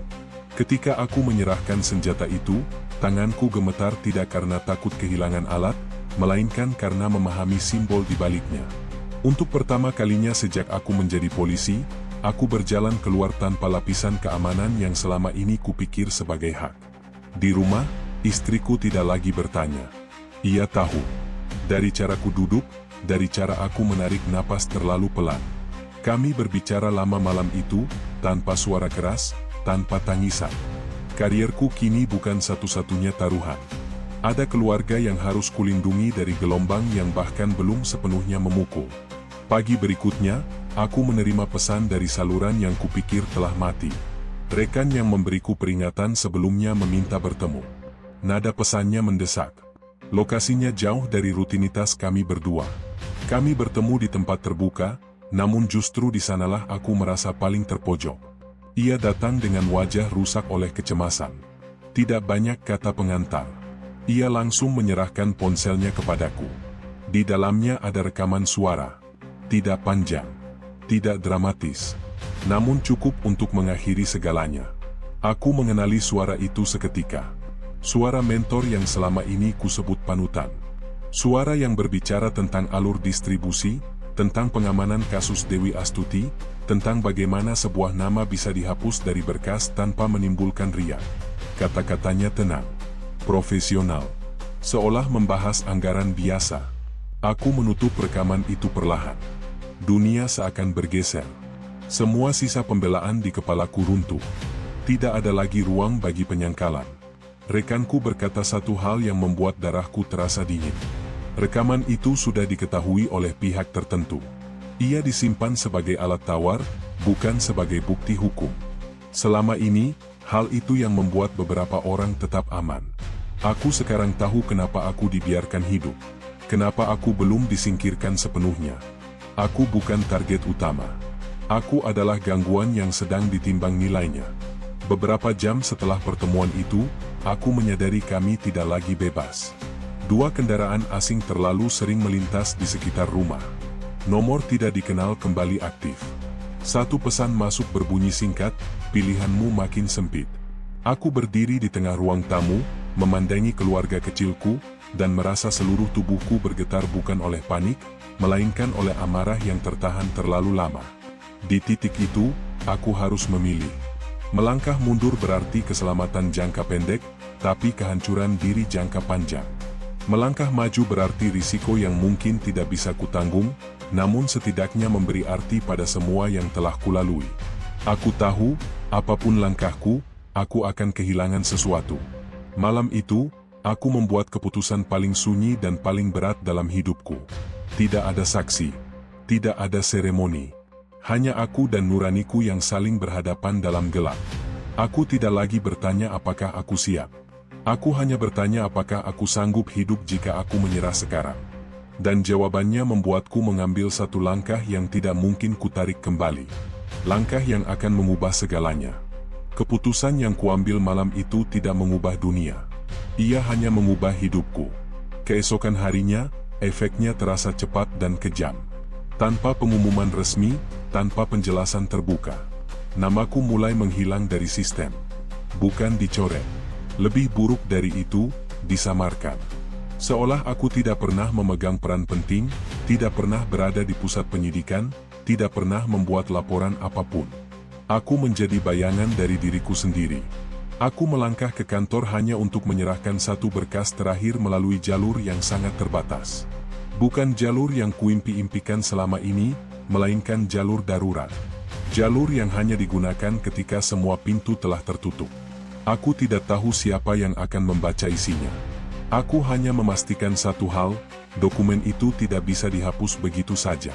Ketika aku menyerahkan senjata itu, tanganku gemetar tidak karena takut kehilangan alat, melainkan karena memahami simbol di baliknya. Untuk pertama kalinya sejak aku menjadi polisi, aku berjalan keluar tanpa lapisan keamanan yang selama ini kupikir sebagai hak. Di rumah, istriku tidak lagi bertanya. Ia tahu. Dari caraku duduk, dari cara aku menarik napas terlalu pelan. Kami berbicara lama malam itu, tanpa suara keras, tanpa tangisan. Karierku kini bukan satu-satunya taruhan. Ada keluarga yang harus kulindungi dari gelombang yang bahkan belum sepenuhnya memukul. Pagi berikutnya, aku menerima pesan dari saluran yang kupikir telah mati. Rekan yang memberiku peringatan sebelumnya meminta bertemu. Nada pesannya mendesak. Lokasinya jauh dari rutinitas kami berdua. Kami bertemu di tempat terbuka, namun justru di sanalah aku merasa paling terpojok. Ia datang dengan wajah rusak oleh kecemasan. Tidak banyak kata pengantar. Ia langsung menyerahkan ponselnya kepadaku. Di dalamnya ada rekaman suara. Tidak panjang, tidak dramatis, namun cukup untuk mengakhiri segalanya. Aku mengenali suara itu seketika. Suara mentor yang selama ini kusebut panutan. Suara yang berbicara tentang alur distribusi, tentang pengamanan kasus Dewi Astuti, tentang bagaimana sebuah nama bisa dihapus dari berkas tanpa menimbulkan riak. Kata-katanya tenang, profesional, seolah membahas anggaran biasa. Aku menutup rekaman itu perlahan. Dunia seakan bergeser. Semua sisa pembelaan di kepalaku runtuh. Tidak ada lagi ruang bagi penyangkalan. Rekanku berkata satu hal yang membuat darahku terasa dingin. Rekaman itu sudah diketahui oleh pihak tertentu. Ia disimpan sebagai alat tawar, bukan sebagai bukti hukum. Selama ini, hal itu yang membuat beberapa orang tetap aman. Aku sekarang tahu kenapa aku dibiarkan hidup. Kenapa aku belum disingkirkan sepenuhnya. Aku bukan target utama. Aku adalah gangguan yang sedang ditimbang nilainya. Beberapa jam setelah pertemuan itu, aku menyadari kami tidak lagi bebas. 2 kendaraan asing terlalu sering melintas di sekitar rumah. Nomor tidak dikenal kembali aktif. 1 pesan masuk berbunyi singkat, pilihanmu makin sempit. Aku berdiri di tengah ruang tamu, memandangi keluarga kecilku, dan merasa seluruh tubuhku bergetar bukan oleh panik, melainkan oleh amarah yang tertahan terlalu lama. Di titik itu, aku harus memilih. Melangkah mundur berarti keselamatan jangka pendek, tapi kehancuran diri jangka panjang. Melangkah maju berarti risiko yang mungkin tidak bisa kutanggung, namun setidaknya memberi arti pada semua yang telah kulalui. Aku tahu, apapun langkahku, aku akan kehilangan sesuatu. Malam itu, aku membuat keputusan paling sunyi dan paling berat dalam hidupku. Tidak ada saksi, tidak ada seremoni. Hanya aku dan nuraniku yang saling berhadapan dalam gelap. Aku tidak lagi bertanya apakah aku siap. Aku hanya bertanya apakah aku sanggup hidup jika aku menyerah sekarang. Dan jawabannya membuatku mengambil satu langkah yang tidak mungkin kutarik kembali. Langkah yang akan mengubah segalanya. Keputusan yang kuambil malam itu tidak mengubah dunia. Ia hanya mengubah hidupku. Keesokan harinya, efeknya terasa cepat dan kejam. Tanpa pengumuman resmi, tanpa penjelasan terbuka. Namaku mulai menghilang dari sistem. Bukan dicoret. Lebih buruk dari itu, disamarkan. Seolah aku tidak pernah memegang peran penting, tidak pernah berada di pusat penyidikan, tidak pernah membuat laporan apapun. Aku menjadi bayangan dari diriku sendiri. Aku melangkah ke kantor hanya untuk menyerahkan satu berkas terakhir melalui jalur yang sangat terbatas. Bukan jalur yang kuimpi-impikan selama ini, melainkan jalur darurat. Jalur yang hanya digunakan ketika semua pintu telah tertutup. Aku tidak tahu siapa yang akan membaca isinya. Aku hanya memastikan satu hal, dokumen itu tidak bisa dihapus begitu saja.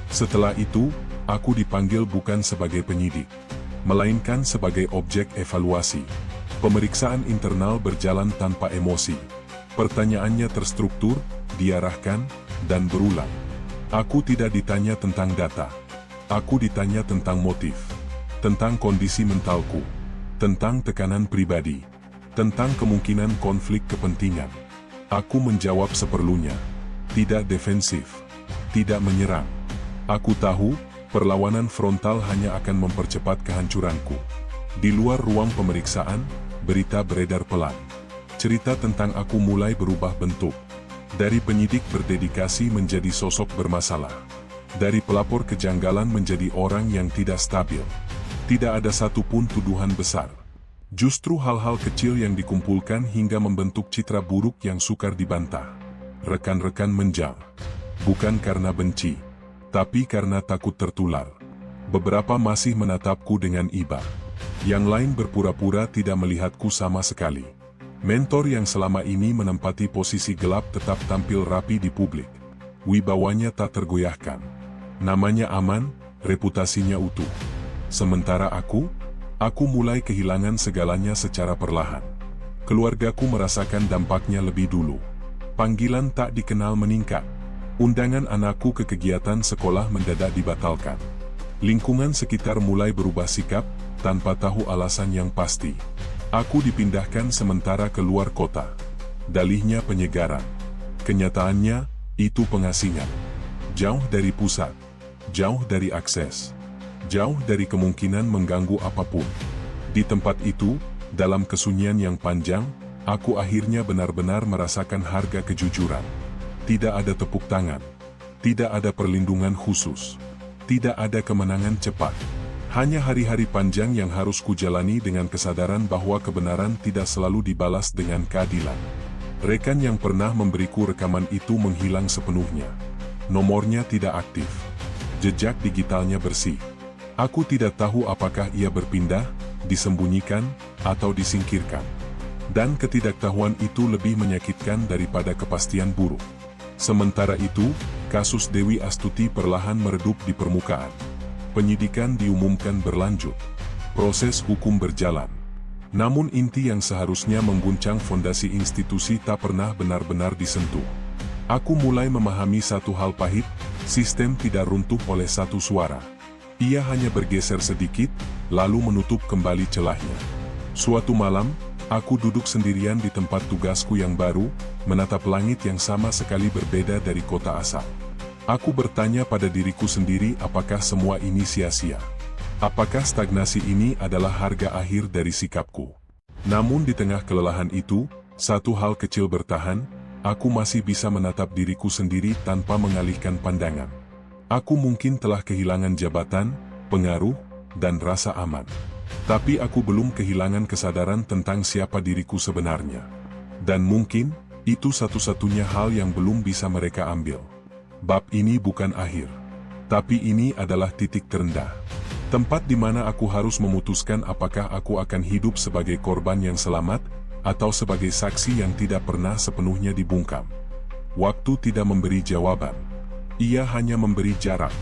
Setelah itu, aku dipanggil bukan sebagai penyidik, melainkan sebagai objek evaluasi. Pemeriksaan internal berjalan tanpa emosi. Pertanyaannya terstruktur, diarahkan, dan berulang. Aku tidak ditanya tentang data. Aku ditanya tentang motif, tentang kondisi mentalku, tentang tekanan pribadi, tentang kemungkinan konflik kepentingan. Aku menjawab seperlunya, tidak defensif, tidak menyerang. Aku tahu, perlawanan frontal hanya akan mempercepat kehancuranku. Di luar ruang pemeriksaan, berita beredar pelan. Cerita tentang aku mulai berubah bentuk. Dari penyidik berdedikasi menjadi sosok bermasalah. Dari pelapor kejanggalan menjadi orang yang tidak stabil. Tidak ada satupun tuduhan besar. Justru hal-hal kecil yang dikumpulkan hingga membentuk citra buruk yang sukar dibantah. Rekan-rekan menjal. Bukan karena benci, tapi karena takut tertular. Beberapa masih menatapku dengan iba. Yang lain berpura-pura tidak melihatku sama sekali. Mentor yang selama ini menempati posisi gelap tetap tampil rapi di publik. Wibawanya tak tergoyahkan. Namanya aman, reputasinya utuh. Sementara aku mulai kehilangan segalanya secara perlahan. Keluargaku merasakan dampaknya lebih dulu. Panggilan tak dikenal meningkat. Undangan anakku ke kegiatan sekolah mendadak dibatalkan. Lingkungan sekitar mulai berubah sikap, tanpa tahu alasan yang pasti. Aku dipindahkan sementara ke luar kota. Dalihnya penyegaran. Kenyataannya, itu pengasingan. Jauh dari pusat. Jauh dari akses. Jauh dari kemungkinan mengganggu apapun. Di tempat itu, dalam kesunyian yang panjang, aku akhirnya benar-benar merasakan harga kejujuran. Tidak ada tepuk tangan. Tidak ada perlindungan khusus. Tidak ada kemenangan cepat. Hanya hari-hari panjang yang harus kujalani dengan kesadaran bahwa kebenaran tidak selalu dibalas dengan keadilan. Rekan yang pernah memberiku rekaman itu menghilang sepenuhnya. Nomornya tidak aktif. Jejak digitalnya bersih. Aku tidak tahu apakah ia berpindah, disembunyikan, atau disingkirkan. Dan ketidaktahuan itu lebih menyakitkan daripada kepastian buruk. Sementara itu, kasus Dewi Astuti perlahan meredup di permukaan. Penyidikan diumumkan berlanjut. Proses hukum berjalan. Namun inti yang seharusnya mengguncang fondasi institusi tak pernah benar-benar disentuh. Aku mulai memahami satu hal pahit, sistem tidak runtuh oleh satu suara. Ia hanya bergeser sedikit, lalu menutup kembali celahnya. Suatu malam, aku duduk sendirian di tempat tugasku yang baru, menatap langit yang sama sekali berbeda dari kota asal. Aku bertanya pada diriku sendiri apakah semua ini sia-sia. Apakah stagnasi ini adalah harga akhir dari sikapku? Namun di tengah kelelahan itu, satu hal kecil bertahan, aku masih bisa menatap diriku sendiri tanpa mengalihkan pandangan. Aku mungkin telah kehilangan jabatan, pengaruh, dan rasa aman. Tapi aku belum kehilangan kesadaran tentang siapa diriku sebenarnya. Dan mungkin, itu satu-satunya hal yang belum bisa mereka ambil. Bab ini bukan akhir. Tapi ini adalah titik terendah. Tempat di mana aku harus memutuskan apakah aku akan hidup sebagai korban yang selamat, atau sebagai saksi yang tidak pernah sepenuhnya dibungkam. Waktu tidak memberi jawaban. Ia hanya memberi jarak.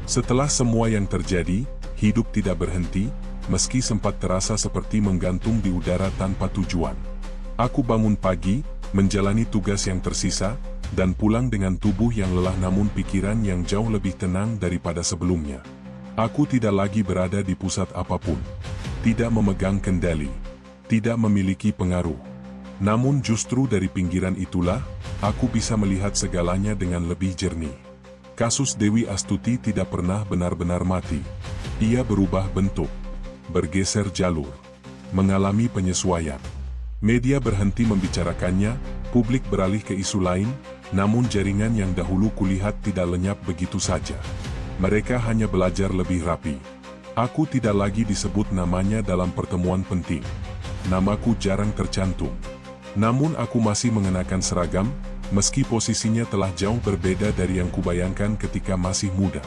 Setelah semua yang terjadi, hidup tidak berhenti, meski sempat terasa seperti menggantung di udara tanpa tujuan. Aku bangun pagi, menjalani tugas yang tersisa, dan pulang dengan tubuh yang lelah namun pikiran yang jauh lebih tenang daripada sebelumnya. Aku tidak lagi berada di pusat apapun. Tidak memegang kendali. Tidak memiliki pengaruh. Namun justru dari pinggiran itulah, aku bisa melihat segalanya dengan lebih jernih. Kasus Dewi Astuti tidak pernah benar-benar mati. Ia berubah bentuk, bergeser jalur, mengalami penyesuaian. Media berhenti membicarakannya, publik beralih ke isu lain, namun jaringan yang dahulu kulihat tidak lenyap begitu saja. Mereka hanya belajar lebih rapi. Aku tidak lagi disebut namanya dalam pertemuan penting. Namaku jarang tercantum. Namun aku masih mengenakan seragam, meski posisinya telah jauh berbeda dari yang kubayangkan ketika masih muda.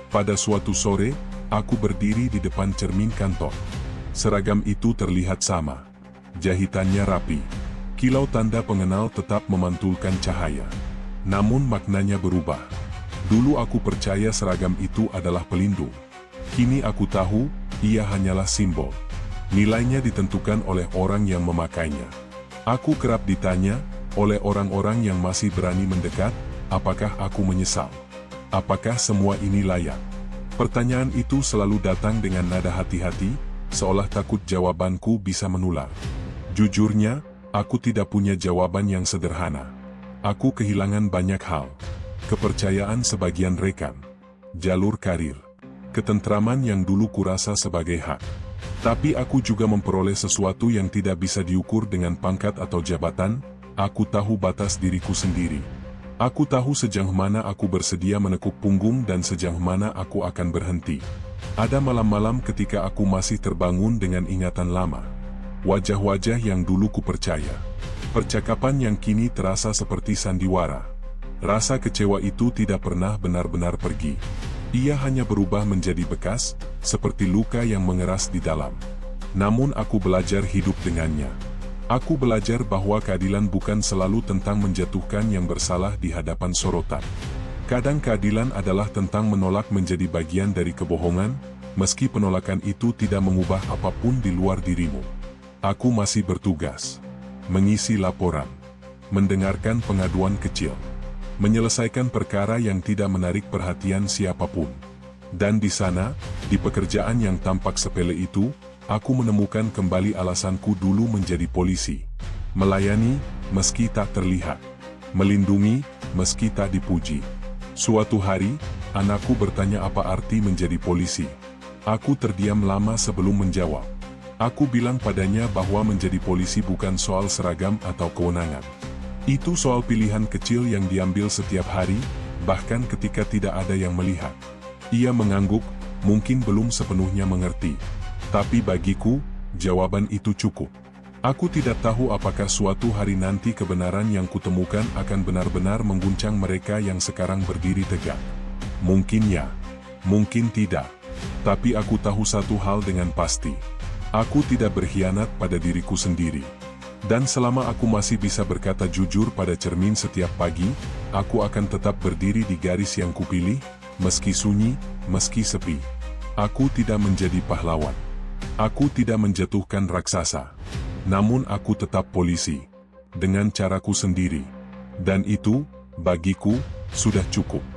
Pada suatu sore, aku berdiri di depan cermin kantor. Seragam itu terlihat sama. Jahitannya rapi. Kilau tanda pengenal tetap memantulkan cahaya. Namun maknanya berubah. Dulu aku percaya seragam itu adalah pelindung. Kini aku tahu, ia hanyalah simbol. Nilainya ditentukan oleh orang yang memakainya. Aku kerap ditanya, oleh orang-orang yang masih berani mendekat, apakah aku menyesal? Apakah semua ini layak? Pertanyaan itu selalu datang dengan nada hati-hati, seolah takut jawabanku bisa menular. Jujurnya, aku tidak punya jawaban yang sederhana. Aku kehilangan banyak hal. Kepercayaan sebagian rekan. Jalur karir. Ketentraman yang dulu kurasa sebagai hak. Tapi aku juga memperoleh sesuatu yang tidak bisa diukur dengan pangkat atau jabatan. Aku tahu batas diriku sendiri. Aku tahu sejauh mana aku bersedia menekuk punggung dan sejauh mana aku akan berhenti. Ada malam-malam ketika aku masih terbangun dengan ingatan lama. Wajah-wajah yang dulu kupercaya. Percakapan yang kini terasa seperti sandiwara. Rasa kecewa itu tidak pernah benar-benar pergi. Ia hanya berubah menjadi bekas, seperti luka yang mengeras di dalam. Namun aku belajar hidup dengannya. Aku belajar bahwa keadilan bukan selalu tentang menjatuhkan yang bersalah di hadapan sorotan. Kadang keadilan adalah tentang menolak menjadi bagian dari kebohongan, meski penolakan itu tidak mengubah apapun di luar dirimu. Aku masih bertugas. Mengisi laporan. Mendengarkan pengaduan kecil. Menyelesaikan perkara yang tidak menarik perhatian siapapun. Dan di sana, di pekerjaan yang tampak sepele itu, aku menemukan kembali alasanku dulu menjadi polisi. Melayani, meski tak terlihat. Melindungi, meski tak dipuji. Suatu hari, anakku bertanya apa arti menjadi polisi. Aku terdiam lama sebelum menjawab. Aku bilang padanya bahwa menjadi polisi bukan soal seragam atau kewenangan. Itu soal pilihan kecil yang diambil setiap hari, bahkan ketika tidak ada yang melihat. Ia mengangguk, mungkin belum sepenuhnya mengerti. Tapi bagiku, jawaban itu cukup. Aku tidak tahu apakah suatu hari nanti kebenaran yang kutemukan akan benar-benar mengguncang mereka yang sekarang berdiri tegak. Mungkin ya. Mungkin tidak. Tapi aku tahu satu hal dengan pasti. Aku tidak berkhianat pada diriku sendiri. Dan selama aku masih bisa berkata jujur pada cermin setiap pagi, aku akan tetap berdiri di garis yang kupilih, meski sunyi, meski sepi. Aku tidak menjadi pahlawan. Aku tidak menjatuhkan raksasa. Namun aku tetap polisi. Dengan caraku sendiri. Dan itu, bagiku, sudah cukup.